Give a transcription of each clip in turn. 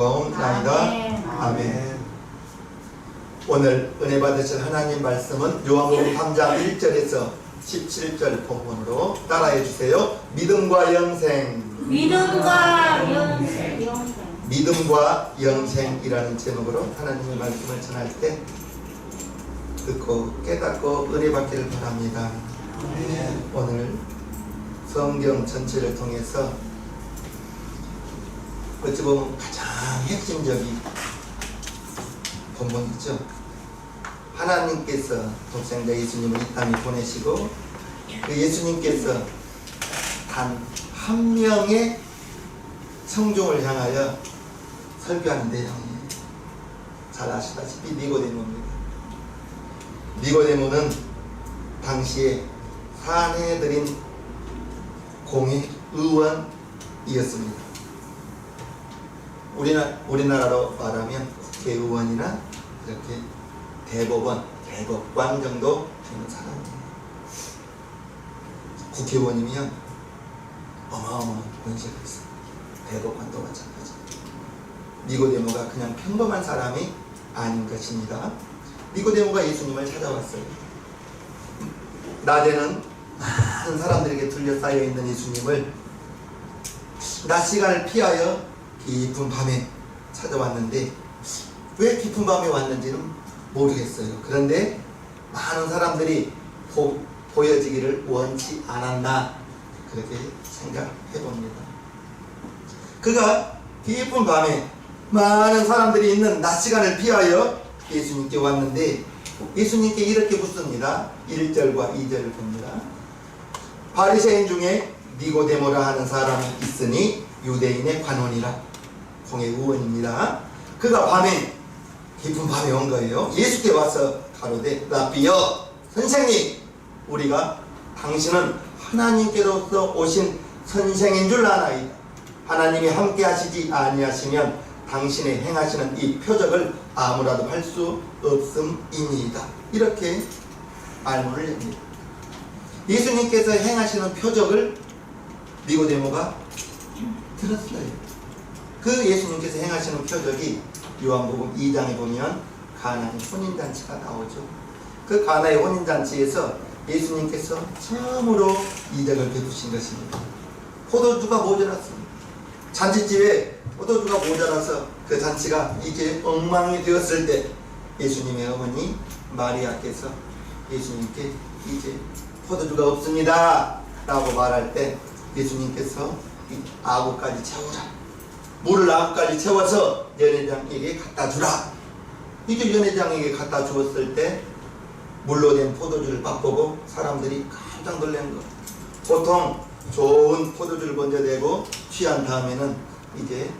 나이다. 아멘. 오늘 은혜 받으실 하나님 말씀은 요한복음 3장 1절에서 17절 본문으로 따라해 주세요. 믿음과 영생. 믿음과 영생. 믿음과 영생이라는 제목으로 하나님의 말씀을 전할 때 듣고 깨닫고 은혜 받기를 바랍니다. 오늘 성경 전체를 통해서 어찌 보면 가장 핵심적인 본문이죠. 하나님께서 독생자 예수님을 이 땅에 보내시고 그 예수님께서 단 한 명의 성종을 향하여 설교하는 내용이 잘 아시다시피 니고데모입니다. 니고데모는 당시에 산헤드린 공의 의원이었습니다. 우리나라로 말하면 국회의원이나 이렇게 대법원, 대법관 정도 되는 사람이에요. 국회의원이면 어마어마한 권세가 있어요. 대법관도 마찬가지. 니고데모가 그냥 평범한 사람이 아닌 것입니다. 니고데모가 예수님을 찾아왔어요. 낮에는 많은 사람들에게 둘러싸여 있는 예수님을 낮 시간을 피하여 깊은 밤에 찾아왔는데 왜 깊은 밤에 왔는지는 모르겠어요. 그런데 많은 사람들이 보여지기를 원치 않았나 그렇게 생각해 봅니다. 그가 깊은 밤에 많은 사람들이 있는 낮 시간을 피하여 예수님께 왔는데 예수님께 이렇게 묻습니다. 1절과 2절을 봅니다. 바리새인 중에 니고데모라 하는 사람이 있으니 유대인의 관원이라, 공의 의원입니다. 그가 밤에 깊은 밤에 온 거예요. 예수께 와서 가로되 라비여, 선생님, 우리가 당신은 하나님께로서 오신 선생인 줄 아나이다. 하나님이 함께 하시지 아니하시면 당신의 행하시는 이 표적을 아무라도 할 수 없음이니이다. 이렇게 말문을 냅니다. 예수님께서 행하시는 표적을 니고데모가 들었어요. 그 예수님께서 행하시는 표적이 요한복음 2장에 보면 가나의 혼인잔치가 나오죠. 그 가나의 혼인잔치에서 예수님께서 처음으로 이적을 베푸신 것입니다. 포도주가 모자랐습니다. 잔치집에 포도주가 모자라서 그 잔치가 이제 엉망이 되었을 때 예수님의 어머니 마리아께서 예수님께 이제 포도주가 없습니다 라고 말할 때 예수님께서 이 아구까지 채우라, 물을 아구까지 채워서 연회장에게 갖다 주라. 이제 연회장에게 갖다 주었을 때 물로 된 포도주를 맛보고 사람들이 깜짝 놀란 것. 보통 좋은 포도주를 먼저 내고 취한 다음에는 이제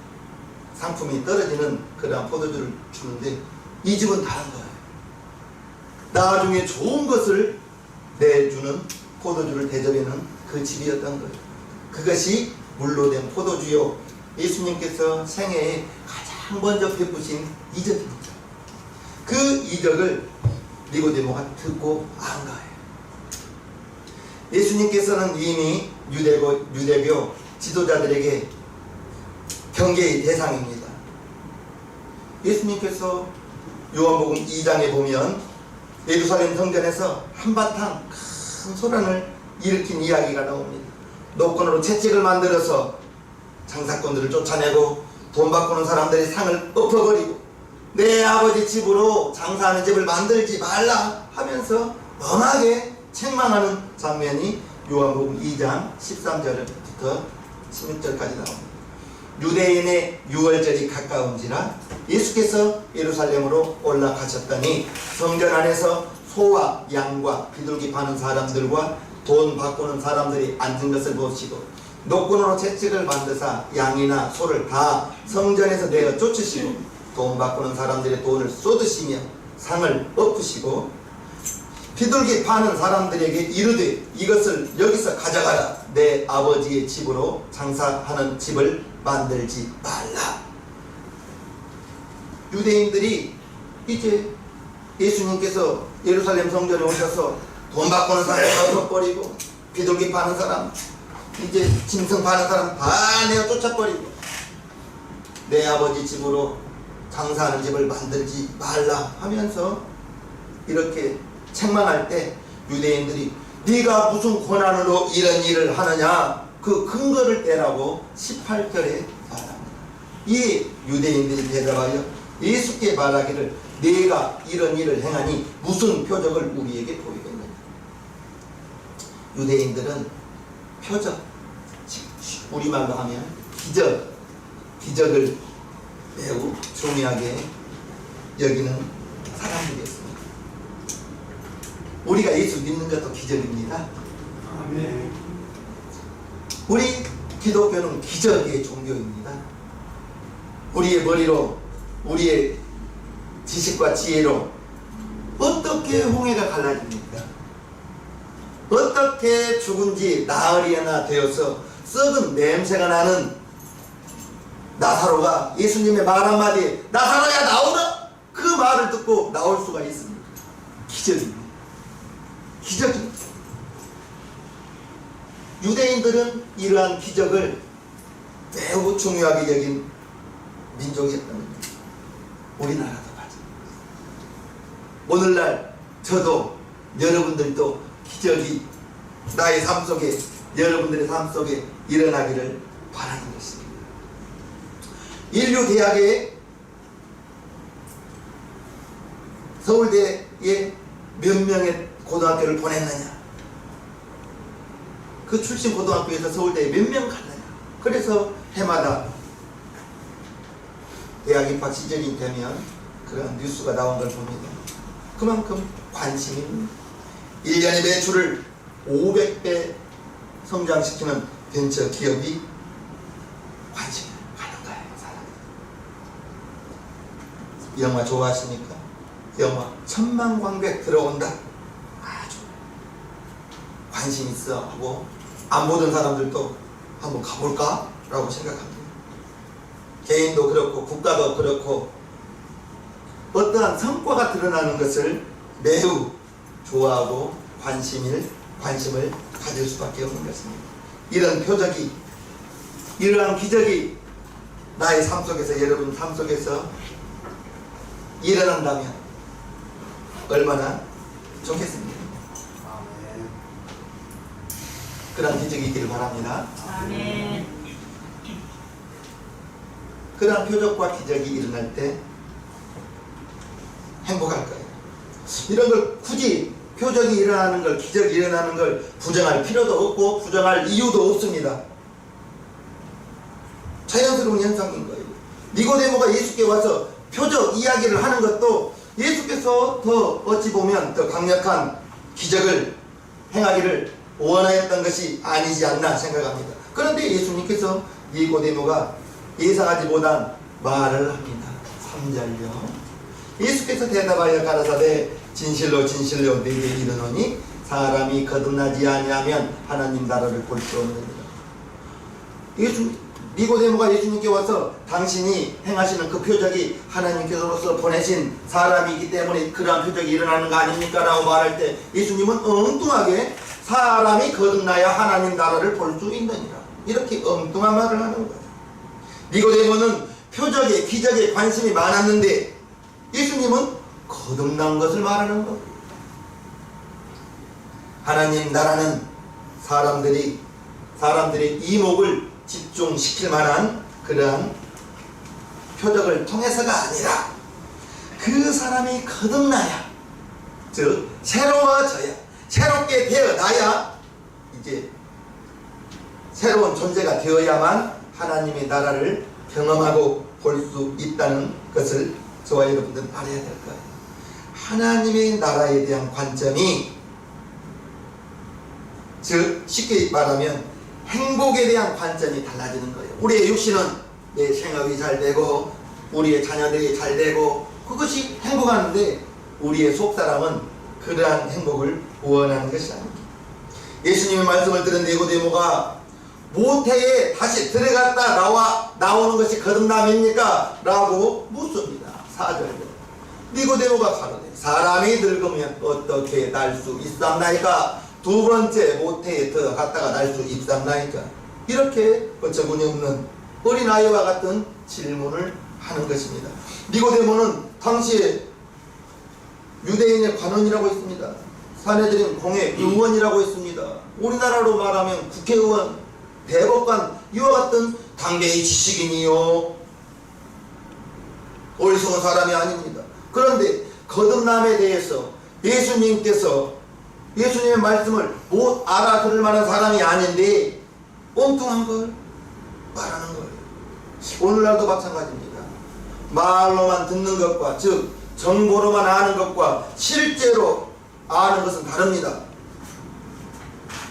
상품이 떨어지는 그런 포도주를 주는데 이 집은 다른 거예요. 나중에 좋은 것을 내주는 포도주를 대접하는 그 집이었던 거예요. 그것이 물로 된 포도주요, 예수님께서 생애에 가장 먼저 베푸신 이적입니다. 그 이적을 니고데모가 듣고 안 거예요. 예수님께서는 이미 유대교 지도자들에게 경계의 대상입니다. 예수님께서 요한복음 2장에 보면 예루살렘 성전에서 한바탕 큰 소란을 일으킨 이야기가 나옵니다. 노건으로 채찍을 만들어서 장사꾼들을 쫓아내고 돈 바꾸는 사람들의 상을 엎어버리고 내 아버지 집으로 장사하는 집을 만들지 말라 하면서 멍하게 책망하는 장면이 요한복음 2장 13절부터 16절까지 나옵니다. 유대인의 유월절이 가까운지라 예수께서 예루살렘으로 올라가셨더니 성전 안에서 소와 양과 비둘기 파는 사람들과 돈 바꾸는 사람들이 앉은 것을 보시고 노끈으로 채찍을 만드사 양이나 소를 다 성전에서 내어 쫓으시고 돈 바꾸는 사람들의 돈을 쏟으시며 상을 엎으시고 비둘기 파는 사람들에게 이르되 이것을 여기서 가져가라. 내 아버지의 집으로 장사하는 집을 만들지 말라. 유대인들이 이제 예수님께서 예루살렘 성전에 오셔서 돈 바꾸는 사람 엎어버리고 비둘기 파는 사람, 이제 짐승 파는 사람 다 내어 쫓아버리고 내 아버지 집으로 장사하는 집을 만들지 말라 하면서 이렇게 책망할 때 유대인들이 네가 무슨 권한으로 이런 일을 하느냐 그 근거를 대라고 18절에 말합니다. 이 유대인들이 대답하여 예수께 말하기를 네가 이런 일을 행하니 무슨 표적을 우리에게 보이겠느냐. 유대인들은 표적, 우리말로 하면 기적을 매우 중요하게 여기는 사람들이었습니다. 우리가 예수 믿는 것도 기적입니다. 아멘. 우리 기독교는 기적의 종교입니다. 우리의 머리로, 우리의 지식과 지혜로 어떻게 홍해가 갈라집니까? 어떻게 죽은 지 나흘이나 되어서 썩은 냄새가 나는 나사로가 예수님의 말 한마디에 나사로야 나오라! 그 말을 듣고 나올 수가 있습니다. 기적입니다. 기적입니다. 유대인들은 이러한 기적을 매우 중요하게 여긴 민족이었답니다. 우리나라도 마찬가지입니다. 오늘날 저도 여러분들도 기적이 나의 삶 속에 여러분들의 삶 속에 일어나기를 바라는 것입니다. 인류대학에 서울대에 몇 명의 고등학교를 보냈느냐, 그 출신 고등학교에서 서울대에 몇 명 갔느냐. 그래서 해마다 대학 입학 시즌이 되면 그런 뉴스가 나온 걸 봅니다. 그만큼 관심입니다. 1년의 매출을 500배 성장시키는 벤처 기업이 관심을 가는 거예요. 사람들. 영화 좋아하십니까? 영화 천만관객 들어온다. 아주 관심 있어 하고 안 보던 사람들도 한번 가볼까? 라고 생각합니다. 개인도 그렇고 국가도 그렇고 어떠한 성과가 드러나는 것을 매우 좋아하고 관심을 가질 수밖에 없는 것입니다. 이런 표적이, 이러한 기적이 나의 삶 속에서, 여러분 삶 속에서 일어난다면 얼마나 좋겠습니까? 아멘. 그러한 기적이 있기를 바랍니다. 아멘. 그러한 표적과 기적이 일어날 때 행복할 거예요. 이런 걸 굳이 표적이 일어나는 걸, 기적이 일어나는 걸 부정할 필요도 없고 부정할 이유도 없습니다. 자연스러운 현상인 거예요. 니고데모가 예수께 와서 표적 이야기를 하는 것도 예수께서 더 어찌 보면 더 강력한 기적을 행하기를 원하였던 것이 아니지 않나 생각합니다. 그런데 예수님께서 니고데모가 예상하지 못한 말을 합니다. 3절요. 예수께서 대답하여 가라사대 진실로 진실로 내게 이르노니 사람이 거듭나지 아니하면 하나님 나라를 볼 수 없느니라. 니고데모가 예수님께 와서 당신이 행하시는 그 표적이 하나님께서로서 보내신 사람이기 때문에 그러한 표적이 일어나는 거 아닙니까? 라고 말할 때 예수님은 엉뚱하게 사람이 거듭나야 하나님 나라를 볼 수 있느니라. 이렇게 엉뚱한 말을 하는 거예요. 니고데모는 표적에 기적에 관심이 많았는데 예수님은 거듭난 것을 말하는 것. 하나님 나라는 사람들의 이목을 집중시킬 만한 그러한 표적을 통해서가 아니라 그 사람이 거듭나야, 즉 새로워져야, 새롭게 되어나야 이제 새로운 존재가 되어야만 하나님의 나라를 경험하고 볼 수 있다는 것을 저와 여러분들은 알아야 될 거예요. 하나님의 나라에 대한 관점이, 즉 쉽게 말하면 행복에 대한 관점이 달라지는 거예요. 우리의 육신은 내 생업이 잘 되고 우리의 자녀들이 잘 되고 그것이 행복하는데 우리의 속사람은 그러한 행복을 원하는 것이 아닙니다. 예수님의 말씀을 들은 니고데모가 모태에 다시 들어갔다 나오는 것이 거듭남입니까? 라고 묻습니다. 4절로. 니고데모가 가로되 사람이 늙으면 어떻게 날 수 있삼나이까? 두 번째 모태에 들어갔다가 날 수 있삼나이까? 이렇게 어처구니 없는 어린아이와 같은 질문을 하는 것입니다. 니고데모는 당시에 유대인의 관원이라고 했습니다. 사내들인 공회 의원이라고 했습니다. 우리나라로 말하면 국회의원, 대법관 이와 같은 당대의 지식인이요, 어리석은 사람이 아닙니다. 그런데 거듭남에 대해서 예수님께서 예수님의 말씀을 못 알아들을 만한 사람이 아닌데 엉뚱한 걸 말하는 거예요. 오늘날도 마찬가지입니다. 말로만 듣는 것과, 즉 정보로만 아는 것과 실제로 아는 것은 다릅니다.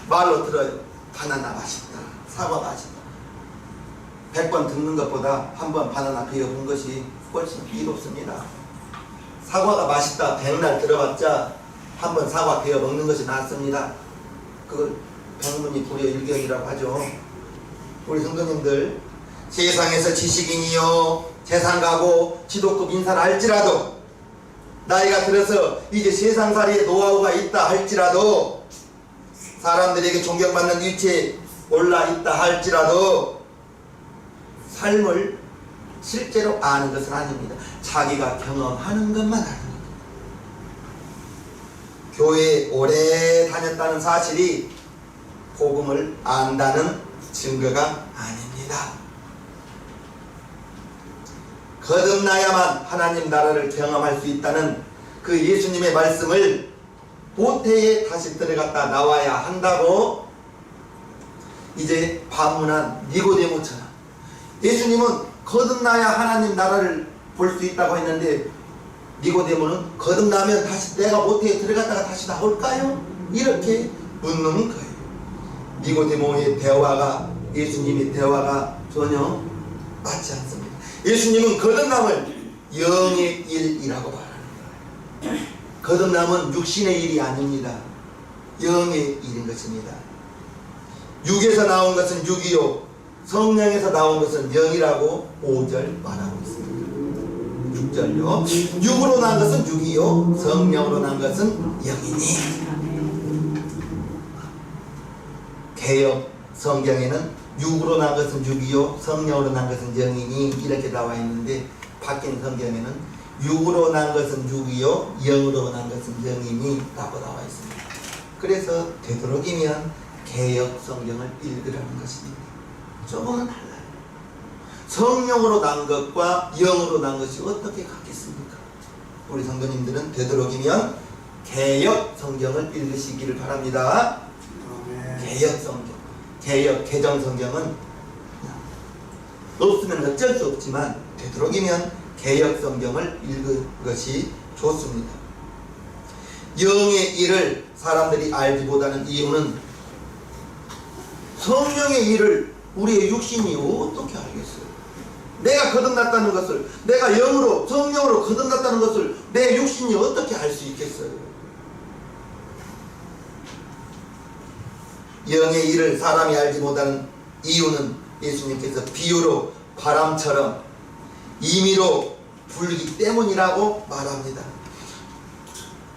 말로 들어요. 바나나 맛있다, 사과 맛있다. 100번 듣는 것보다 한 번 바나나 베어본 것이 훨씬 이롭습니다. 사과가 맛있다 100날 들어봤자 한 번 사과 베어 먹는 것이 낫습니다. 그걸 백문이 불여일경이라고 하죠. 우리 성도님들, 세상에서 지식인이요, 재산가고 지도급 인사를 할지라도, 나이가 들어서 이제 세상살이의 노하우가 있다 할지라도, 사람들에게 존경받는 위치에 올라 있다 할지라도 삶을 실제로 아는 것은 아닙니다. 자기가 경험하는 것만 아는 겁니다. 교회에 오래 다녔다는 사실이 복음을 안다는 증거가 아닙니다. 거듭나야만 하나님 나라를 경험할 수 있다는 그 예수님의 말씀을 모태에 다시 들어갔다 나와야 한다고 이제 반문한 니고데모처럼, 예수님은 거듭나야 하나님 나라를 볼 수 있다고 했는데 니고데모는 거듭나면 다시 내가 모태에 들어갔다가 다시 나올까요? 이렇게 묻는 거예요. 니고데모의 대화가, 예수님의 대화가 전혀 맞지 않습니다. 예수님은 거듭남을 영의 일이라고 말하는 거예요. 거듭남은 육신의 일이 아닙니다. 영의 일인 것입니다. 육에서 나온 것은 육이요, 성령에서 나온 것은 영이라고 5절 말하고 있습니다. 6절요. 육으로 난 것은 육이요, 성령으로 난 것은 영이니. 개역 성경에는 육으로 난 것은 육이요, 성령으로 난 것은 영이니 이렇게 나와 있는데, 바뀐 성경에는 육으로 난 것은 육이요, 영으로 난 것은 영이니 라고 나와 있습니다. 그래서 되도록이면 개역 성경을 읽으라는 것입니다. 조금은 달라요. 성령으로 난 것과 영으로 난 것이 어떻게 같겠습니까? 우리 성도님들은 되도록이면 개역 성경을 읽으시기를 바랍니다. 개역 성경, 개역 개정 성경은 없으면 어쩔 수 없지만 되도록이면 개역 성경을 읽은 것이 좋습니다. 영의 일을 사람들이 알기보다는 이유는 성령의 일을 우리의 육신이 어떻게 알겠어요? 내가 거듭났다는 것을, 내가 영으로, 성령으로 거듭났다는 것을 내 육신이 어떻게 알 수 있겠어요? 영의 일을 사람이 알지 못하는 이유는 예수님께서 비유로 바람처럼 임의로 불기 때문이라고 말합니다.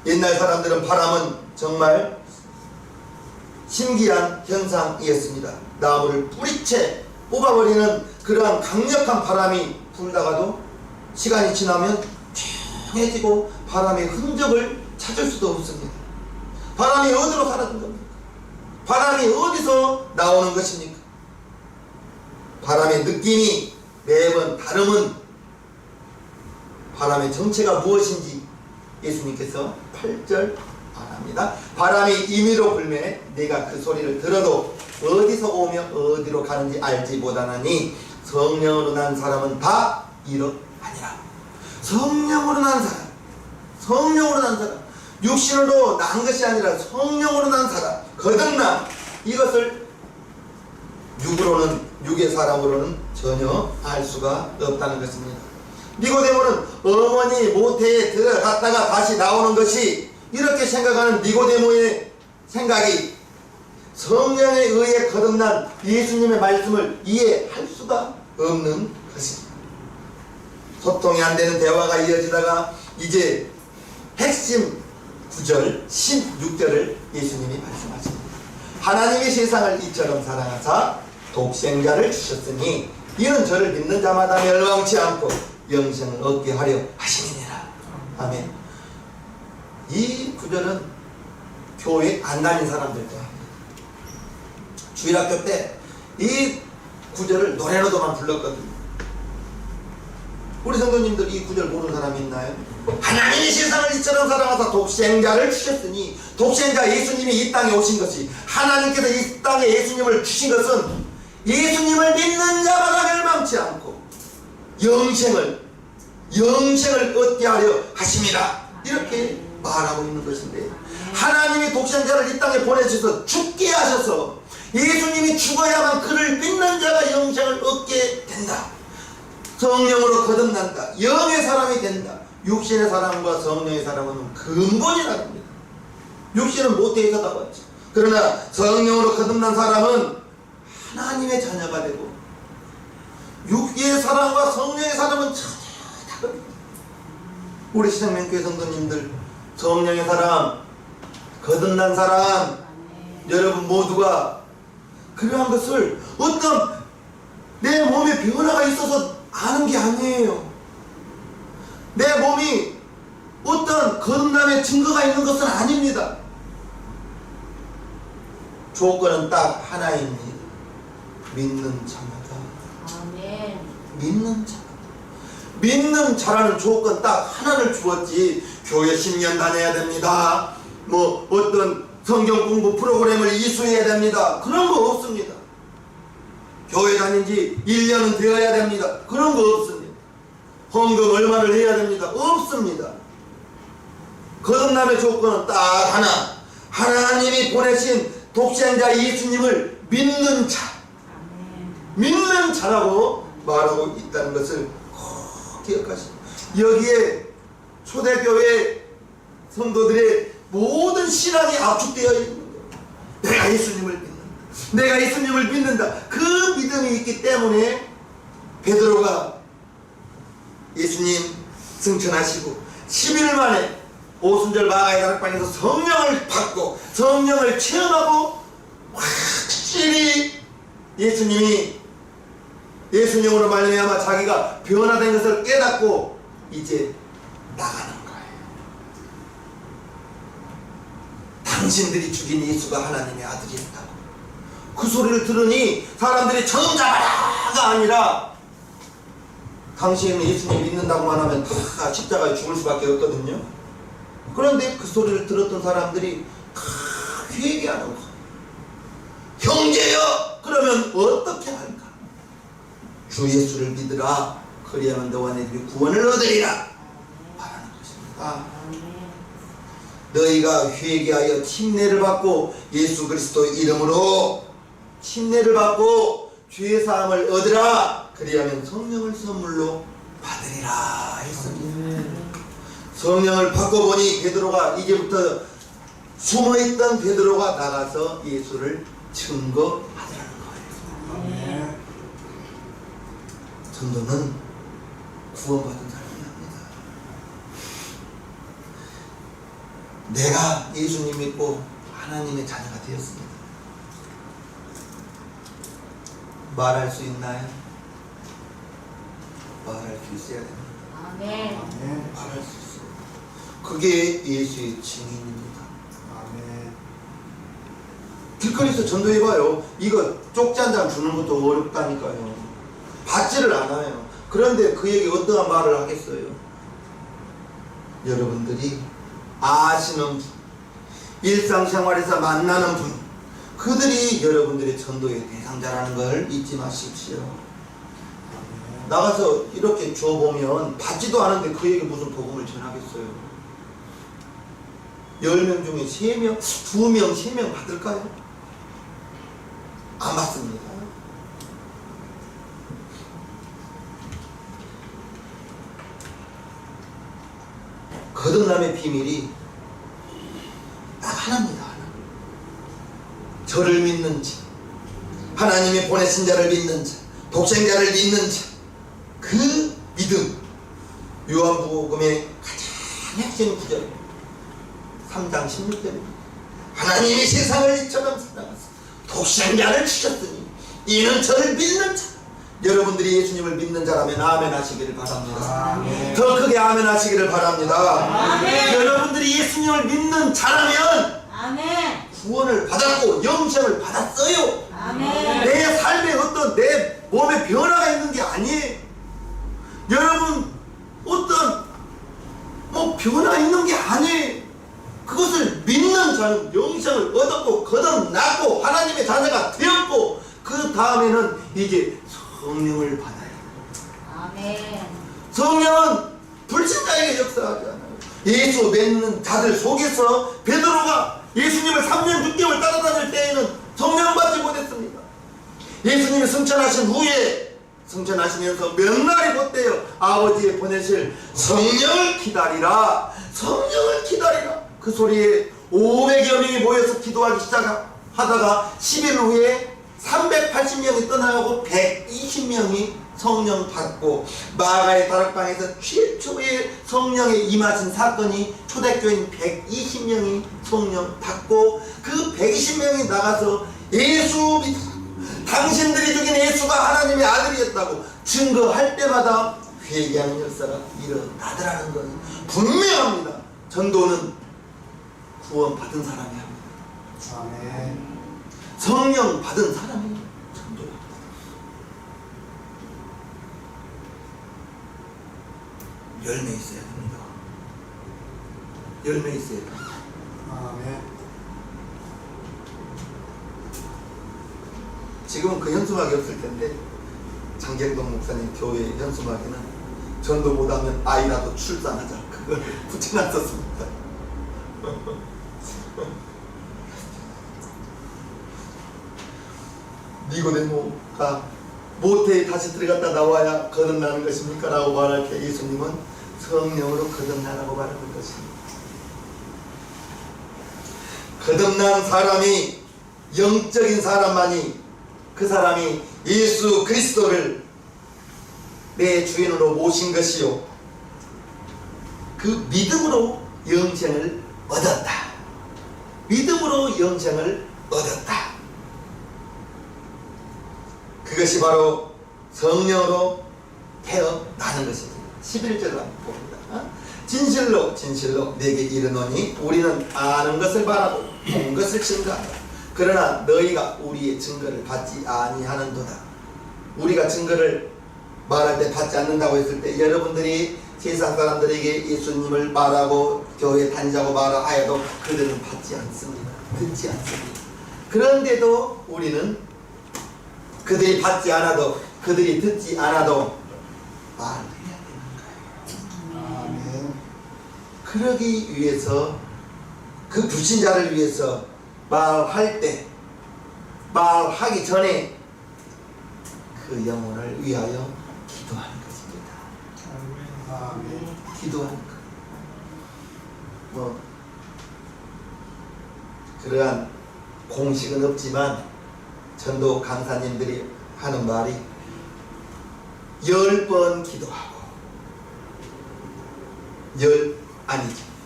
옛날 사람들은 바람은 정말 신기한 현상이었습니다. 나무를 뿌리채 뽑아버리는 그러한 강력한 바람이 불다가도 시간이 지나면 조용해지고 바람의 흔적을 찾을 수도 없습니다. 바람이 어디로 사라진 겁니까? 바람이 어디서 나오는 것입니까? 바람의 느낌이 매번 다름은 바람의 정체가 무엇인지 예수님께서 8절 말합니다. 바람이 임의로 불매 내가 그 소리를 들어도 어디서 오며 어디로 가는지 알지 못하나니 성령으로 난 사람은 다 이러하니라. 성령으로 난 사람, 성령으로 난 사람, 육신으로 난 것이 아니라 성령으로 난 사람, 거듭남, 이것을 육으로는, 육의 사람으로는 전혀 알 수가 없다는 것입니다. 니고데모는 어머니 모태에 들어갔다가 다시 나오는 것이, 이렇게 생각하는 니고데모의 생각이 성령에 의해 거듭난 예수님의 말씀을 이해할 수가 없는 것입니다. 소통이 안 되는 대화가 이어지다가 이제 핵심 9절, 16절을 예수님이 말씀하십니다. 하나님이 세상을 이처럼 사랑하사 독생자를 주셨으니 이는 저를 믿는 자마다 멸망치 않고 영생을 얻게 하려 하심이니라. 아멘. 이 구절은 교회 안 다닌 사람들도 합니다. 주일학교 때 이 구절을 노래로도만 불렀거든요. 우리 성도님들 이 구절 모르는 사람이 있나요? 하나님이 세상을 이처럼 사랑하사 독생자를 주셨으니, 독생자 예수님이 이 땅에 오신 것이, 하나님께서 이 땅에 예수님을 주신 것은 예수님을 믿는 자마다 멸망치 않고 영생을 얻게 하려 하심이라, 이렇게 말하고 있는 것인데, 하나님이 독생자를 이 땅에 보내주셔서 죽게 하셔서 예수님이 죽어야만 그를 믿는 자가 영생을 얻게 된다. 성령으로 거듭난다. 영의 사람이 된다. 육신의 사람과 성령의 사람은 근본이 다릅니다. 육신은 모태에서 나왔죠. 그러나 성령으로 거듭난 사람은 하나님의 자녀가 되고, 육의 사람과 성령의 사람은 전혀 다릅니다. 우리 시장명교회 성도님들, 성령의 사람, 거듭난 사람, 여러분 모두가 그러한 것을 어떤 내 몸에 변화가 있어서 아는 게 아니에요. 내 몸이 어떤 거듭남의 증거가 있는 것은 아닙니다. 조건은 딱 하나입니다. 믿는 자마다. 아멘. 믿는 자. 믿는 자라는 조건 딱 하나를 주었지, 교회 10년 다녀야 됩니다, 뭐 어떤 성경 공부 프로그램을 이수해야 됩니다, 그런 거 없습니다. 교회 다닌 지 1년은 되어야 됩니다, 그런 거 없습니다. 헌금 얼마를 해야 됩니다, 없습니다. 거듭남의 조건은 딱 하나, 하나님이 보내신 독생자 예수님을 믿는 자, 믿는 자라고 말하고 있다는 것을 꼭 기억하십시오. 여기에 초대교회 성도들의 모든 신앙이 압축되어 있는 거예요. 내가 예수님을 믿는다, 내가 예수님을 믿는다. 그 믿음이 있기 때문에 베드로가 예수님 승천하시고 11일 만에 오순절 마가의 다락방에서 성령을 받고 성령을 체험하고 확실히 예수님으로 말미암아 자기가 변화된 것을 깨닫고 이제 나가는 거예요. 당신들이 죽인 예수가 하나님의 아들이었다고. 그 소리를 들으니 사람들이 정잡아라가 아니라, 당시에는 예수님 믿는다고만 하면 다 십자가에 죽을 수밖에 없거든요. 그런데 그 소리를 들었던 사람들이 다 회개하는 거예요. 형제여, 그러면 어떻게 할까? 주 예수를 믿으라. 그리하면 너와 내 집이 구원을 얻으리라 말하는 것입니다. 너희가 회개하여 침례를 받고 예수 그리스도 이름으로 침례를 받고 죄 사함을 얻으라. 그리하면 성령을 선물로 받으리라 했습니다. 성령을 받고 보니 베드로가, 이제부터 숨어있던 베드로가 나가서 예수를 증거하더라는 거예요. 전도는 구원받은 사람이 합니다. 내가 예수님 믿고 하나님의 자녀가 되었습니다. 말할 수 있나요? 말할 수 있어야 됩니다. 아멘. 말할 수 있어요. 그게 예수의 증인입니다. 아멘. 길거리에서 전도해봐요. 이거 쪽지 한 장 주는 것도 어렵다니까요. 받지를 않아요. 그런데 그에게 어떠한 말을 하겠어요? 여러분들이 아시는 분, 일상생활에서 만나는 분, 그들이 여러분들의 전도의 대상자라는 걸 잊지 마십시오. 나가서 이렇게 줘보면 받지도 않은데 그에게 무슨 복음을 전하겠어요? 10명 중에 3명, 2명, 3명 받을까요? 안 받습니다. 거듭남의 비밀이 딱 하나입니다. 하나. 저를 믿는 자, 하나님이 보내신 자를 믿는 자, 독생자를 믿는 자, 그 믿음. 요한복음의 가장 핵심 구절 3장 16절입니다. 하나님이 세상을 이처럼 사랑하사 독생자를 주셨으니 이는 저를 믿는 자, 여러분들이 예수님을 믿는 자라면 아멘 하시기를 바랍니다. 아멘. 더 크게 아멘 하시기를 바랍니다. 아멘. 여러분들이 예수님을 믿는 자라면 아멘. 구원을 받았고 영생을 받았어요. 아멘. 내 삶에 어떤 내 몸에 변화가 있는 게 아니에요. 여러분 어떤 뭐 변화 있는 게 아니에요. 그것을 믿는 자는 영생을 얻었고 거듭났고 하나님의 자녀가 되었고 그 다음에는 이제 성령을 받아요. 아멘. 성령은 불신자에게 역사하지 않아요. 예수 믿는 자들 속에서 베드로가 예수님을 3년 6개월 따라다닐 때에는 성령 받지 못했습니다. 예수님이 승천하신 후에 승천하시면서 명날이 곧대요. 아버지의 보내실 성령을 기다리라. 성령을 기다리라. 그 소리에 500여 명이 모여서 기도하기 시작하다가 10일 후에 380명이 떠나가고 120명이 성령 받고 마가의 다락방에서 최초의 성령에 임하신 사건이 초대교인 120명이 성령 받고 그 120명이 나가서 예수 믿 당신들이 죽인 예수가 하나님의 아들이었다고 증거할 때마다 회개하는 역사가 일어나더라는 것은 분명합니다. 전도는 구원 받은 사람이 합니다. 아멘. 성령 받은 사람이 전도를 합니다. 열매 있어야 됩니다. 열매 있어야 됩니다. 아멘. 지금은 그 현수막이 없을 텐데 장경동 목사님 교회 현수막에는 전도 못하면 아이라도 출산하자 그걸 붙여놨었습니다. 니고데모가 모태에 다시 들어갔다 나와야 거듭나는 것입니까? 라고 말할 때 예수님은 성령으로 거듭나라고 말하는 것입니다. 거듭난 사람이 영적인 사람만이 그 사람이 예수 그리스도를 내 주인으로 모신 것이요 그 믿음으로 영생을 얻었다. 믿음으로 영생을 얻었다. 그것이 바로 성령으로 태어나는 것입니다. 11절을 한번 봅니다. 진실로 진실로 내게 이르노니 우리는 아는 것을 바라고 본 것을 증거한다. 그러나 너희가 우리의 증거를 받지 아니하는도다. 우리가 증거를 말할 때 받지 않는다고 했을 때 여러분들이 세상 사람들에게 예수님을 말하고 교회에 다니자고 말하여도 그들은 받지 않습니다. 듣지 않습니다. 그런데도 우리는 그들이 받지 않아도 그들이 듣지 않아도 말을 해야 되는 거예요. 아멘. 그러기 위해서 그 불신자를 위해서 말할 때 말하기 전에 그 영혼을 위하여 기도하는 것입니다. 아멘. 기도하는 것. 뭐 그러한 공식은 없지만 전도 강사님들이 하는 말이 10번 기도하고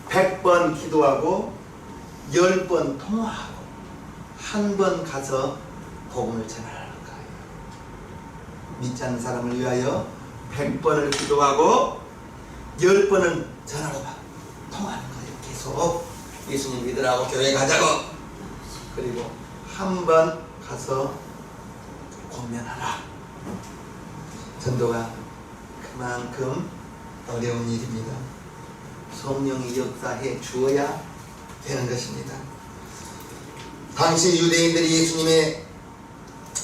100번 기도하고 10번 통화하고 한 번 가서 복음을 전하라는 거예요. 믿지 않는 사람을 위하여 100번을 기도하고 10번은 전화로 통화하는 거예요. 계속 예수님 믿으라고 교회 가자고. 그리고 한 번 가서 권면하라. 전도가 그만큼 어려운 일입니다. 성령이 역사해 주어야 되는 것입니다. 당시 유대인들이 예수님의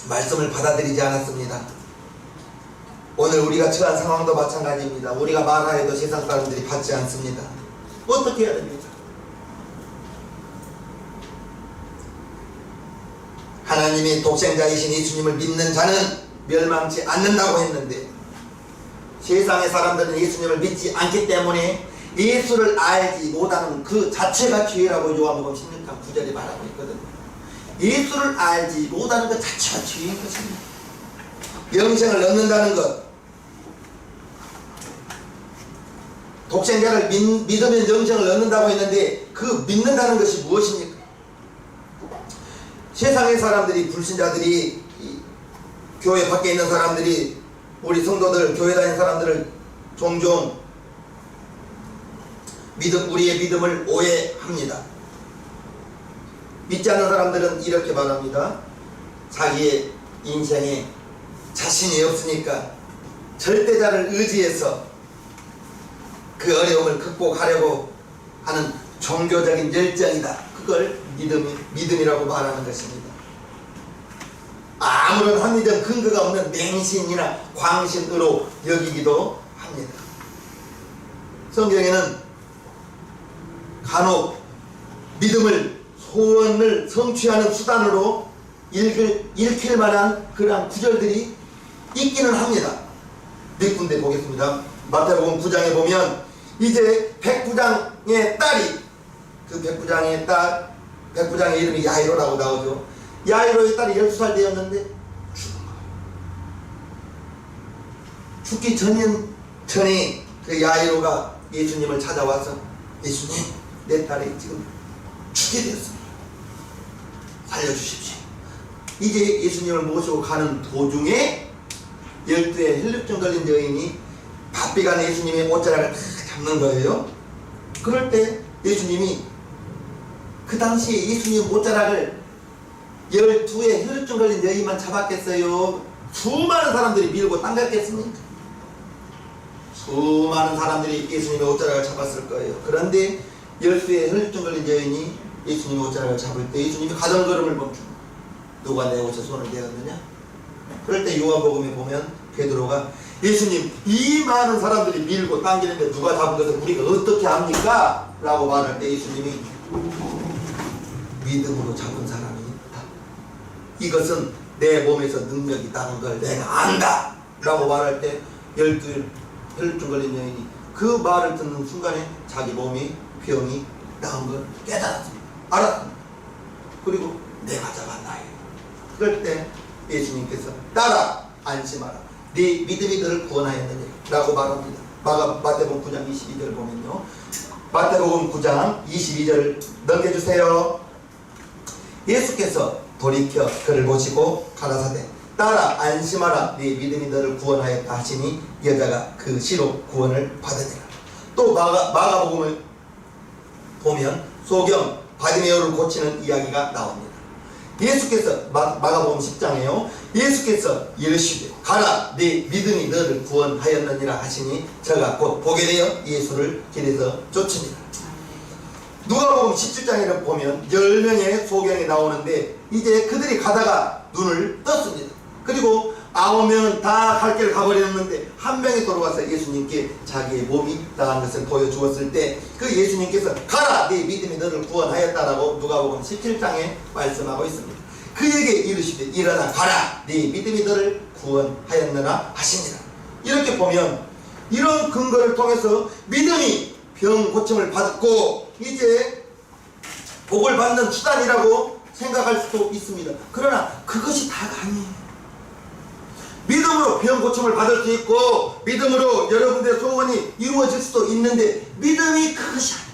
말씀을 받아들이지 않았습니다. 오늘 우리가 처한 상황도 마찬가지입니다. 우리가 말하여도 세상 사람들이 받지 않습니다. 어떻게 해야 됩니까? 하나님이 독생자이신 예수님을 믿는 자는 멸망치 않는다고 했는데 세상의 사람들은 예수님을 믿지 않기 때문에 예수를 알지 못하는 그 자체가 죄라고 요한복음 16장 9절에 말하고 있거든요. 예수를 알지 못하는 것 자체가 죄인 것입니다. 영생을 얻는다는 것, 독생자를 믿으면 영생을 얻는다고 했는데 그 믿는다는 것이 무엇입니까? 세상의 사람들이, 불신자들이, 교회 밖에 있는 사람들이 우리 성도들, 교회 다니는 사람들을 종종 우리의 믿음을 오해합니다. 믿지 않는 사람들은 이렇게 말합니다. 자기의 인생에 자신이 없으니까 절대자를 의지해서 그 어려움을 극복하려고 하는 종교적인 열정이다. 그걸 믿음이라고 말하는 것입니다. 아무런 합리적 근거가 없는 맹신이나 광신으로 여기기도 합니다. 성경에는 간혹 믿음을 소원을 성취하는 수단으로 읽힐 만한 그러한 구절들이 있기는 합니다. 몇 군데 보겠습니다. 마태복음 9장에 보면 이제 백부장의 딸이, 그 백부장의 이름이 야이로라고 나오죠. 야이로의 딸이 12살 되었는데 죽은 거예요. 죽기 전에 그 야이로가 예수님을 찾아와서 예수님, 내 딸이 지금 죽게 되었습니다. 살려주십시오. 이제 예수님을 모시고 가는 도중에 12의 혈루증 걸린 여인이 바삐 가는 예수님의 옷자락을 잡는 거예요. 그럴 때 예수님이 그 당시에 예수님 옷자락을 12의 혈루증 걸린 여인만 잡았겠어요? 수많은 사람들이 밀고 당겼겠습니까? 수많은 사람들이 예수님의 옷자락을 잡았을 거예요. 그런데 12의 혈루증 걸린 여인이 예수님의 옷자락을 잡을 때 예수님이 가던 걸음을 멈추고 누가 내 옷에 손을 대었느냐? 그럴 때 요한복음에 보면 베드로가 예수님, 이 많은 사람들이 밀고 당기는데 누가 잡은 것을 우리가 어떻게 합니까? 라고 말할 때 예수님이 믿음으로 잡은 사람이 있다. 이것은 내 몸에서 능력이 있다는 걸 내가 안다. 라고 말할 때 12 혈루증 걸린 여인이 그 말을 듣는 순간에 자기 몸이 병이 나은 걸 깨달았습니다. 알았습니다. 그리고 내가 잡았나요? 그럴 때 예수님께서 딸아 안심하라. 네 믿음이 너를 구원하였느니 라고 말합니다. 마태복음 9장 22절을 보면요. 마태복음 9장 22절을 넘겨주세요. 예수께서 돌이켜 그를 보시고 가라사대 딸아 안심하라. 네 믿음이 너를 구원하였다 하시니 여자가 그 시로 구원을 받으니라. 또 마가복음을 보면 소경 바디메오를 고치는 이야기가 나옵니다. 예수께서 마가복음 10장에요. 예수께서 이르시되 가라 네 믿음이 너를 구원하였느니라 하시니 저가 곧 보게 되어 예수를 길에서 쫓으니라. 누가복음 17장에 보면 10명의 소경이 나오는데 이제 그들이 가다가 눈을 떴습니다. 그리고 9명은 다 갈 길을 가버렸는데 한 명이 돌아와서 예수님께 자기의 몸이 나간 것을 보여주었을 때 그 예수님께서 가라 네 믿음이 너를 구원하였다라고 누가복음 17장에 말씀하고 있습니다. 그에게 이르시되 일어나 가라 네 믿음이 너를 구원하였느라 하시니라. 이렇게 보면 이런 근거를 통해서 믿음이 병 고침을 받고 이제 복을 받는 수단이라고 생각할 수도 있습니다. 그러나 그것이 다가 아니에요. 믿음으로 병 고침을 받을 수 있고 믿음으로 여러분들의 소원이 이루어질 수도 있는데 믿음이 그것이 아니라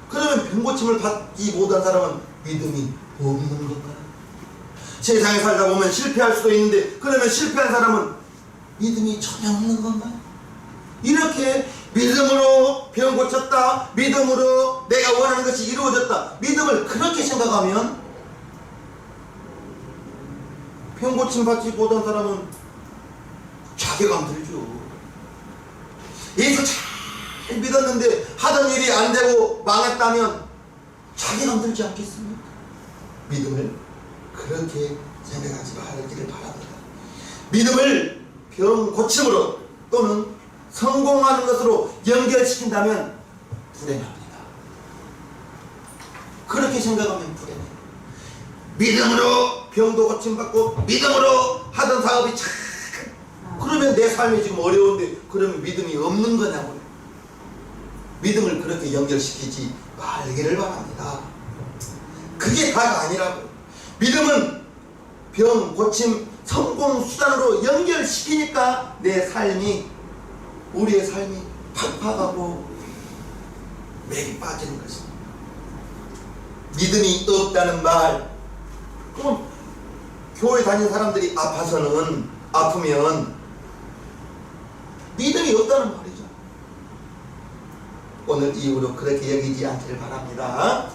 그러면 병 고침을 받지 못한 사람은 믿음이 없는 건가요? 세상에 살다 보면 실패할 수도 있는데 그러면 실패한 사람은 믿음이 전혀 없는 건가요? 이렇게 믿음으로 병 고쳤다, 믿음으로 내가 원하는 것이 이루어졌다, 믿음을 그렇게 생각하면 병 고침 받지 못한 사람은 자괴감 들죠. 예수 잘 믿었는데 하던 일이 안 되고 망했다면 자괴감 들지 않겠습니까? 믿음을 그렇게 생각하지 말기를 바랍니다. 믿음을 병 고침으로 또는 성공하는 것으로 연결시킨다면 불행합니다. 그렇게 생각하면 불행해요. 믿음으로 병도 고침받고 믿음으로 하던 사업이 참 그러면 내 삶이 지금 어려운데 그러면 믿음이 없는 거냐고요. 믿음을 그렇게 연결시키지 말기를 바랍니다. 그게 다가 아니라고요. 믿음은 병 고침 성공 수단으로 연결시키니까 내 삶이 우리의 삶이 팍팍하고 맥이 빠지는 것입니다. 믿음이 없다는 말, 그럼 교회 다니는 사람들이 아프면 믿음이 없다는 말이죠. 오늘 이후로 그렇게 여기지 않기를 바랍니다.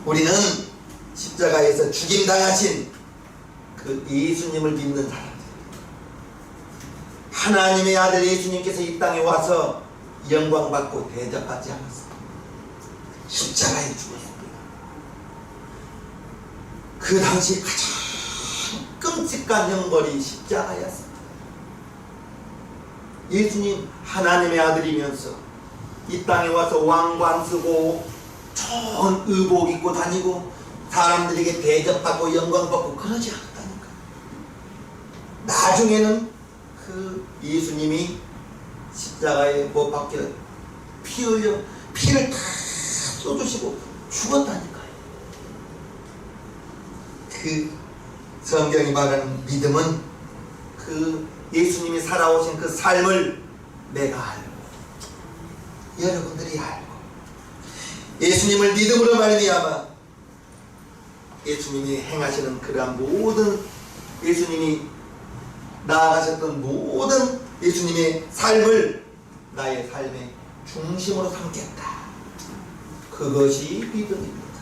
우리는 십자가에서 죽임당하신 그 예수님을 믿는 사람들, 하나님의 아들 예수님께서 이 땅에 와서 영광받고 대접받지 않았습니다. 십자가에 죽었습니다. 그 당시 가장 끔찍한 형벌이 십자가였습니다. 예수님 하나님의 아들이면서 이 땅에 와서 왕관 쓰고 좋은 의복 입고 다니고 사람들에게 대접받고 영광받고 그러지 않았다니까. 나중에는 그 예수님이 십자가에 못 박혀 피 흘려 피를 다 쏟으시고 죽었다니까요. 그 성경이 말하는 믿음은 그 예수님이 살아오신 그 삶을 내가 알고 여러분들이 알고 예수님을 믿음으로 말미암아 예수님이 행하시는 그러한 모든 예수님이 나아가셨던 모든 예수님의 삶을 나의 삶의 중심으로 삼겠다. 그것이 믿음입니다.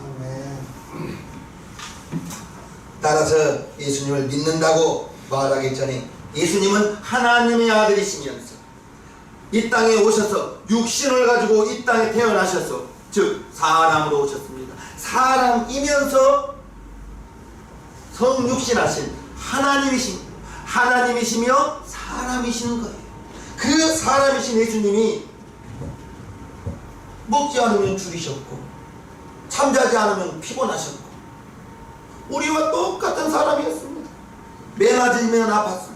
아멘. 따라서 예수님을 믿는다고 말하기 전에 예수님은 하나님의 아들이시면서 이 땅에 오셔서 육신을 가지고 이 땅에 태어나셔서 즉 사람으로 오셨습니다. 사람이면서 성육신하신 하나님이시며 사람이신 거예요. 그 사람이신 예수님이 먹지 않으면 죽이셨고 잠자지 않으면 피곤하셨고 우리와 똑같은 사람이었습니다. 매맞으면 아팠습니다.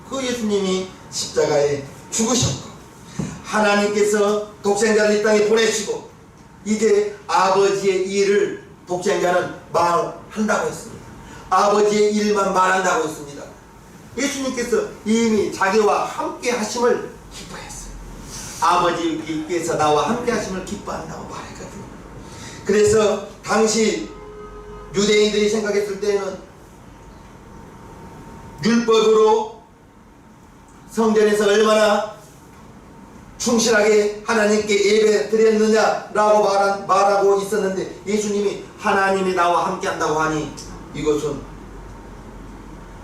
그 예수님이 십자가에 죽으셨고 하나님께서 독생자를 이 땅에 보내시고 이제 아버지의 일을 독생자는 말한다고 했습니다. 아버지의 일만 말한다고 했습니다. 예수님께서 이미 자기와 함께 하심을 기뻐했어요. 아버지께서 나와 함께 하심을 기뻐한다고 말했거든요. 그래서 당시 유대인들이 생각했을 때는 율법으로 성전에서 얼마나 충실하게 하나님께 예배 드렸느냐라고 말하고 있었는데 예수님이 하나님이 나와 함께 한다고 하니 이것은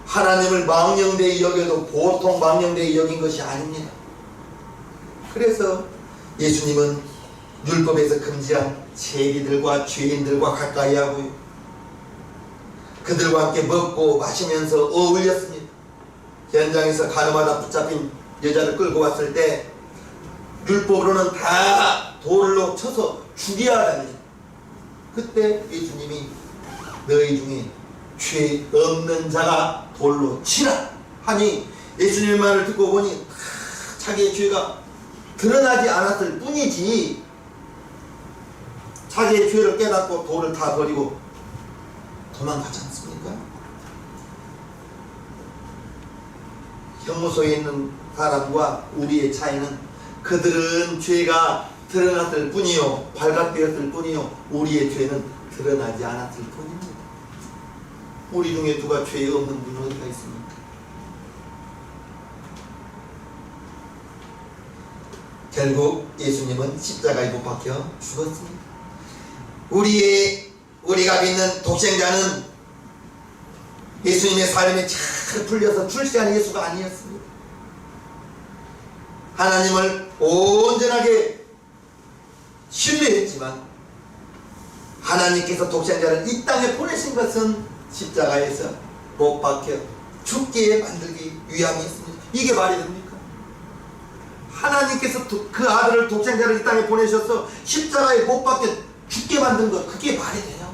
하나님을 망령되이 여겨도 보통 망령되이 여긴 것이 아닙니다. 그래서 예수님은 율법에서 금지한 세리들과 죄인들과 가까이 하고요, 그들과 함께 먹고 마시면서 어울렸습니다. 현장에서 가늠하다 붙잡힌 여자를 끌고 왔을 때 율법으로는 다 돌로 쳐서 죽여야 합니다. 그때 예수님이 너희 중에 죄 없는 자가 돌로 치라 하니 예수님의 말을 듣고 보니 자기의 죄가 드러나지 않았을 뿐이지 자기의 죄를 깨닫고 돌을 다 버리고 도망가지 않습니까? 형무소에 있는 사람과 우리의 차이는 그들은 죄가 드러났을 뿐이요 발각되었을 뿐이요 우리의 죄는 드러나지 않았을 뿐입니다. 우리 중에 누가 죄 없는 분이 어디가 있습니까? 결국 예수님은 십자가에 못 박혀 죽었습니다. 우리가 믿는 독생자는 예수님의 삶에 잘 풀려서 출세한 예수가 아니었습니다. 하나님을 온전하게 신뢰했지만 하나님께서 독생자를 이 땅에 보내신 것은 십자가에서 못 박혀 죽게 만들기 위함이었습니다. 이게 말이 됩니까? 하나님께서 그 아들을 독생자를 이 땅에 보내셔서 십자가에 못 박혀 죽게 만든 것, 그게 말이 되냐고.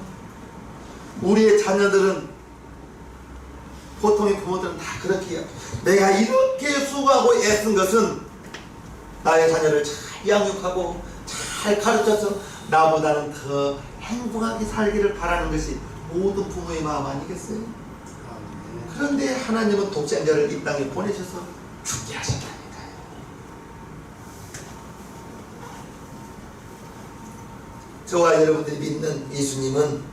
우리의 자녀들은 보통의 부모들은 다 그렇게 해요. 내가 이렇게 수고하고 애쓴 것은 나의 자녀를 잘 양육하고 잘 가르쳐서 나보다는 더 행복하게 살기를 바라는 것이 모든 부모의 마음 아니겠어요? 그런데 하나님은 독생자를 이 땅에 보내셔서 죽게 하셨다니까요. 저와 여러분들이 믿는 예수님은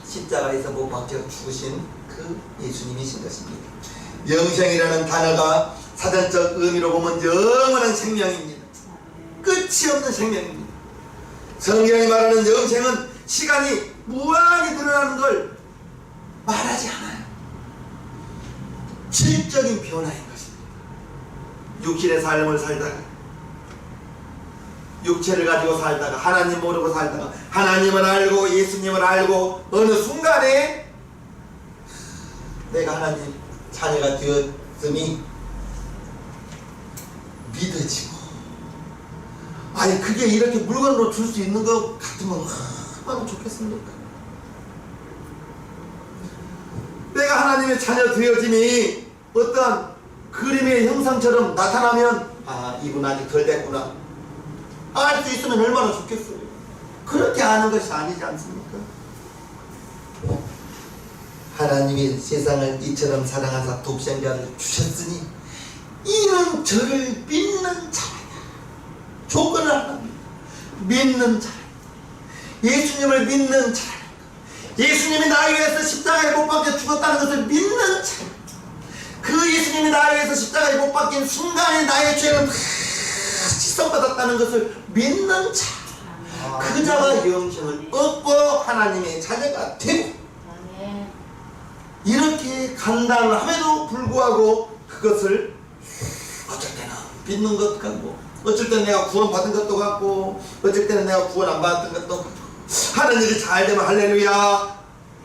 십자가에서 못 박혀 죽으신 그 예수님이신 것입니다. 영생이라는 단어가 사전적 의미로 보면 영원한 생명입니다. 끝이 없는 생명입니다. 성경이 말하는 영생은 시간이 무한히 늘어나는 걸 말하지 않아요. 질적인 변화인 것입니다. 육신의 삶을 살다가, 육체를 가지고 살다가, 하나님 모르고 살다가, 하나님을 알고 예수님을 알고 어느 순간에 내가 하나님 자녀가 되었음이 믿어지고, 아니 그게 이렇게 물건으로 줄 수 있는 것 같으면 얼마나 좋겠습니까? 내가 하나님의 자녀 되어짐이 어떤 그림의 형상처럼 나타나면 아, 이분 아직 덜 됐구나 알 수 있으면 얼마나 좋겠어요. 그렇게 아는 것이 아니지 않습니까? 하나님이 세상을 이처럼 사랑하사 독생자를 주셨으니 이는 저를 믿는 자라냐. 조건을 합니다. 믿는 자라. 예수님을 믿는 자라. 예수님이 나를 위해서 십자가에 못 박혀 죽었다는 것을 믿는 자라. 그 예수님이 나를 위해서 십자가에 못 박힌 순간에 나의 죄는 다 씻어받았다는 것을 믿는 자. 그 자가 영생을 얻고 하나님의 자녀가 되고, 이렇게 간다는 함에도 불구하고 그것을 어쩔 때는 믿는 것 같고, 어쩔 때는 내가 구원 받은 것도 같고, 어쩔 때는 내가 구원 안 받은 것도 같고, 하는 일이 잘 되면 할렐루야,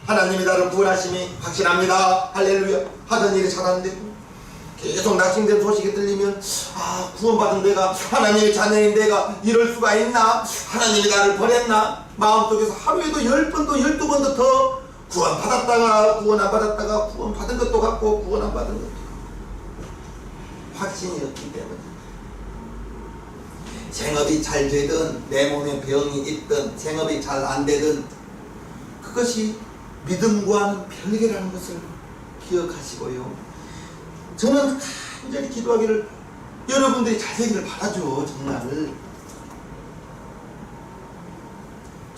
하나님이 나를 구원하심이 확신합니다, 할렐루야, 하던 일이 잘 안 되고 계속 낙심된 소식이 들리면 아, 구원받은 내가, 하나님의 자녀인 내가 이럴 수가 있나, 하나님이 나를 버렸나, 마음속에서 하루에도 10번도 12번도 더 구원 받았다가 구원 안 받았다가 구원 받은 것도 같고 구원 안 받은 것도 확신이 없기 때문에, 생업이 잘 되든 내 몸에 병이 있든 생업이 잘 안 되든 그것이 믿음과는 별개라는 것을 기억하시고요. 저는 간절히 기도하기를 여러분들이 잘 되기를 바라죠. 정말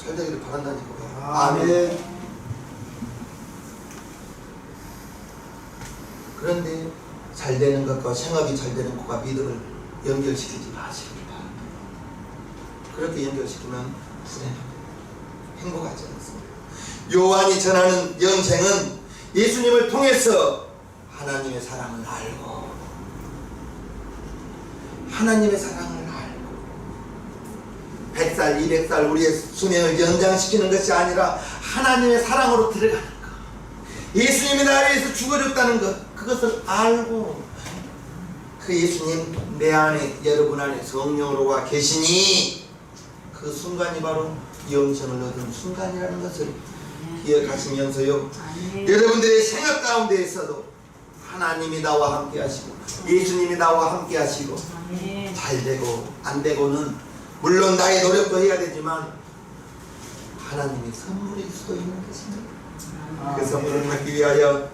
잘 되기를 바란다니까요. 아멘. 그런데 잘 되는 것과 생업이 잘 되는 것과 믿음을 연결시키지 마시기 바랍니다. 그렇게 연결시키면 불행합니다. 행복하지 않습니다. 요한이 전하는 영생은 예수님을 통해서 하나님의 사랑을 알고, 하나님의 사랑을 알고 100살, 200살 우리의 수명을 연장시키는 것이 아니라 하나님의 사랑으로 들어가는 것, 예수님이 나를 위해서 죽어줬다는 것, 그것을 알고 그 예수님 내 안에, 여러분 안에 성령으로 와 계시니 그 순간이 바로 영생을 얻은 순간이라는 것을 기억하시면서요, 여러분들의 생각 가운데 있어도 하나님이 나와 함께 하시고 예수님이 나와 함께 하시고 잘 되고 안 되고는 물론 나의 노력도 해야 되지만 하나님의 선물일 수도 있는 것입니다. 그 선물을 받기 위하여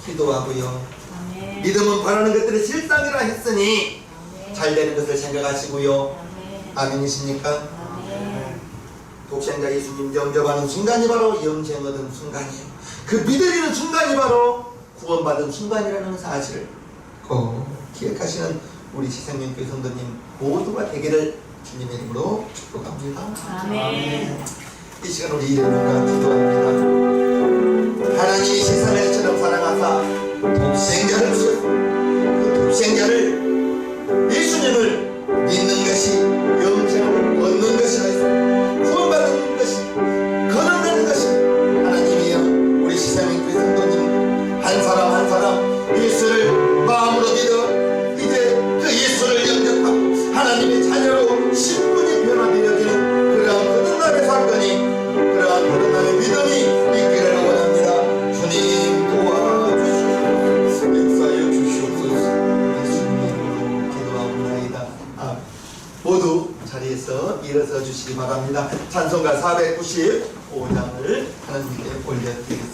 기도하고요, 믿음은 바라는 것들의 실상이라 했으니 잘 되는 것을 생각하시고요. 아멘이십니까? 독생자 예수님 영접하는 순간이 바로 영생 얻은 순간이에요. 그 믿어지는 순간이 바로 구원받은 순간이라는 사실을 꼭 기억하시는 우리 시생명교회 성도님 모두가 되기를 주님의 이름으로 축복합니다. 아멘. 이 시간 우리 이름과 기도합니다. 하나님이 세상을 이처럼 사랑하사 독생자를 주셨고, 그 독생자를 예수님을 믿는 것이 영생을 얻는 것이라 했습니다. 구원받는 것이, 거듭나는 것이 하나님이여, 우리 시사명교회 성도님 한 사람 한 사람 예수를 마음으로 믿어 이제 그 예수를 영접하고 하나님의 자녀로 신분이 변화되어지는 그러한 거듭남의 사건이, 그러한 거듭남의 믿음이 있기를 원합니다. 주님 도와주시옵소서, 역사하여 주시옵소서. 예수님으로 기도하옵나이다. 모두 자리에서 일어서 주시기 바랍니다. 찬송가 495장을 하나님께 올려드리겠습니다.